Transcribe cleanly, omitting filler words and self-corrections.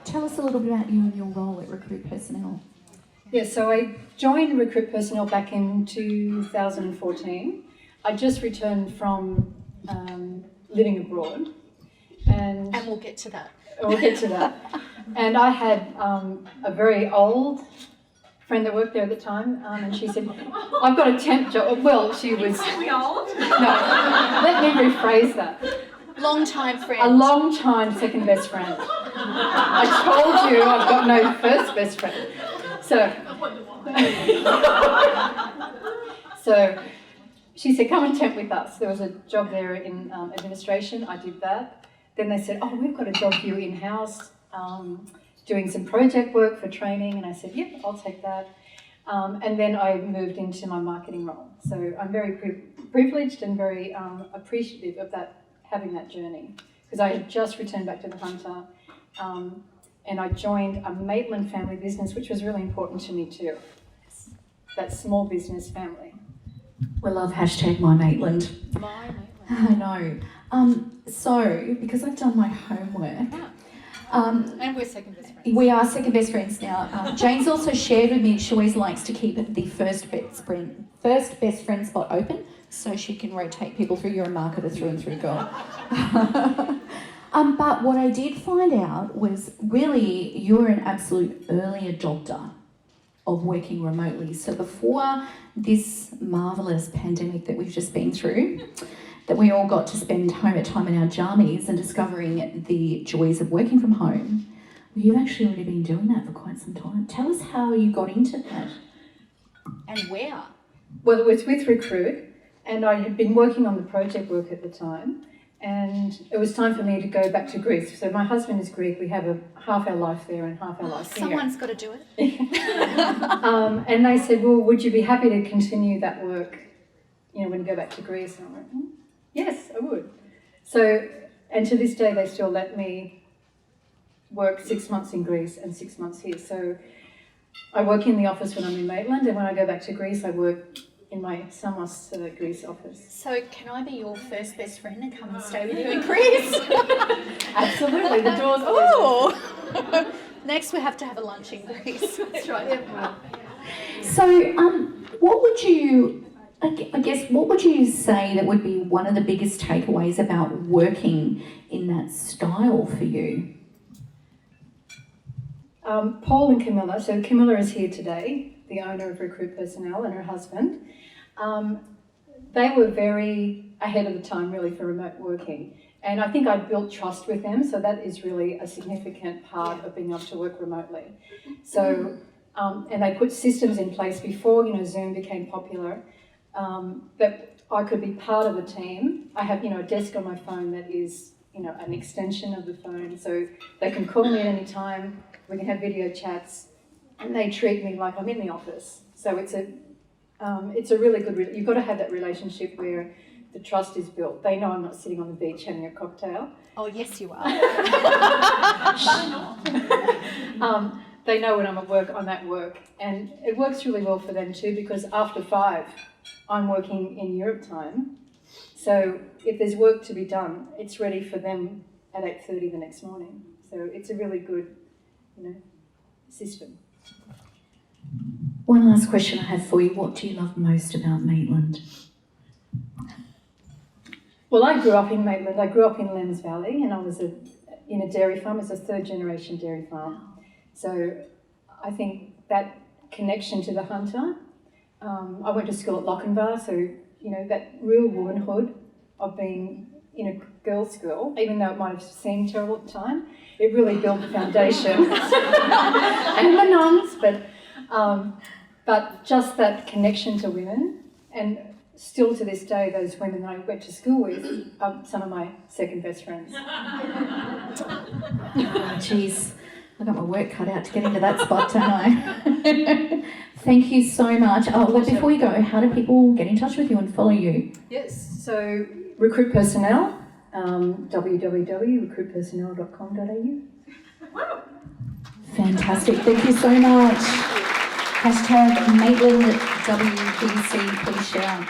tell us a little bit about you and your role at Recruit Personnel. Yeah, so I joined Recruit Personnel back in 2014. I just returned from living abroad. And we'll get to that. We'll get to that. And I had a very old friend that worked there at the time, and she said, I've got a temp job. Well, she was... We old? No, let me rephrase that. Long-time friend. A long-time second best friend. I told you I've got no first best friend. So she said, come and temp with us. There was a job there in administration. I did that. Then they said, oh, we've got a job for you in-house, doing some project work for training. And I said, yep, I'll take that. And then I moved into my marketing role. So I'm very privileged and very appreciative of that, having that journey. Because I had just returned back to the Hunter, and I joined a Maitland family business, which was really important to me too. That small business family. We love hashtag My Maitland. My Maitland. I know. So, because I've done my homework, and we're second best friends. We are second best friends now. Jane's also shared with me she always likes to keep the first best friend spot open so she can rotate people through. You're a marketer through and through, girl. But what I did find out was really you're an absolute early adopter of working remotely. So before this marvellous pandemic that we've just been through, that we all got to spend time in our jammies and discovering the joys of working from home, well, you've actually already been doing that for quite some time. Tell us how you got into that. And where? Well, it was with Recruit, and I had been working on the project work at the time, and it was time for me to go back to Greece. So my husband is Greek. We have half our life there and half our life here. Someone's got to do it. And they said, well, would you be happy to continue that work, when you go back to Greece? And I went, yes, I would. So, and to this day, they still let me work 6 months in Greece and 6 months here. So I work in the office when I'm in Maitland, and when I go back to Greece, I work in my Samos Greece office. So can I be your first best friend and come and stay with you in Greece? Absolutely, the door's always open. Next we have to have a lunch in Greece. That's right. So what would you, what would you say that would be one of the biggest takeaways about working in that style for you? Paul and Camilla, so Camilla is here today, the owner of Recruit Personnel, and her husband. They were very ahead of the time really for remote working, and I think I built trust with them, so that is really a significant part of being able to work remotely. So, and they put systems in place before Zoom became popular, that I could be part of the team. I have a desk on my phone that is an extension of the phone, so they can call me at any time. We can have video chats, and they treat me like I'm in the office. So it's a really good. You've got to have that relationship where the trust is built. They know I'm not sitting on the beach having a cocktail. Oh yes, you are. They know when I'm at work, I'm at work, and it works really well for them too, because after 5, I'm working in Europe time. So if there's work to be done, it's ready for them at 8:30 the next morning. So it's a really good, system. One last question I have for you. What do you love most about Maitland? Well, I grew up in Maitland. I grew up in Lens Valley, and I was in a dairy farm. It's a 3rd-generation dairy farm. So I think that connection to the Hunter. I went to school at Lochinvar, so that real womanhood of being in a girls' school, even though it might have seemed terrible at the time, it really built the foundation. And the nuns, but just that connection to women, and still to this day, those women that I went to school with are some of my second best friends. Jeez, I got my work cut out to get into that spot, don't I? Thank you so much. Oh, but before you go, how do people get in touch with you and follow you? Yes, so Recruit Personnel, www.recruitpersonnel.com.au. Fantastic. Thank you so much. Hashtag Maitland WBC, please share.